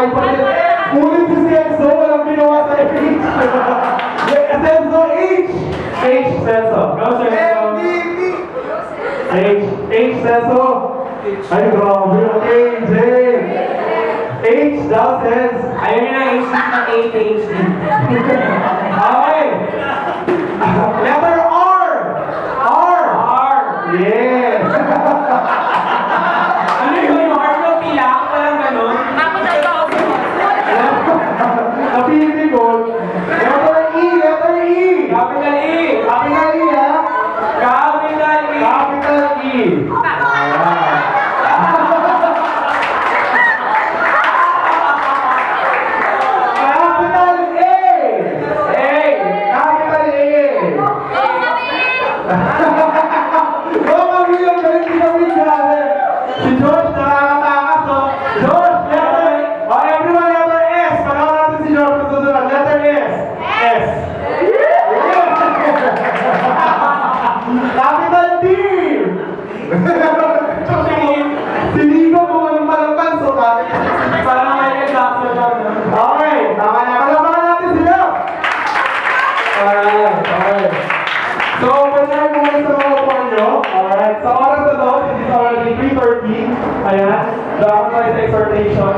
kahit pa rin. Ulit si Celso, walang ginawa sa H. Celso, H! H, Celso. Go, Celso. H, Celso. Ay, grabe. Okay, J. H, daw, Celso. Ayaw niyo na H na ADHD. Okay. Letter R. R. R. Yes. Ano yun? Yung R mo pilang? Walang ganun? Ako na ito. Napili ko. Letter E. Letter E. Capital E. Capital E, ha? Capital E. Capital E. Ayan. Capital A. A. Capital A. Oh, mami, ang galing ni Kami, grabe. Si George, nakakatakas, no? George, letter... Oh, everyone, letter S. Panahon natin si George sa susunod. Letter S. S. Capital D. Si Nico, kung anong palangkan, so Parang may example lang. Okay, tama na. Palapakan natin sila. Alright, okay. So, pwede na muna sa mga upuan nyo. Alright, sa oras na to, it is already 3:30. Ayan, dapat tayo sa exhortation.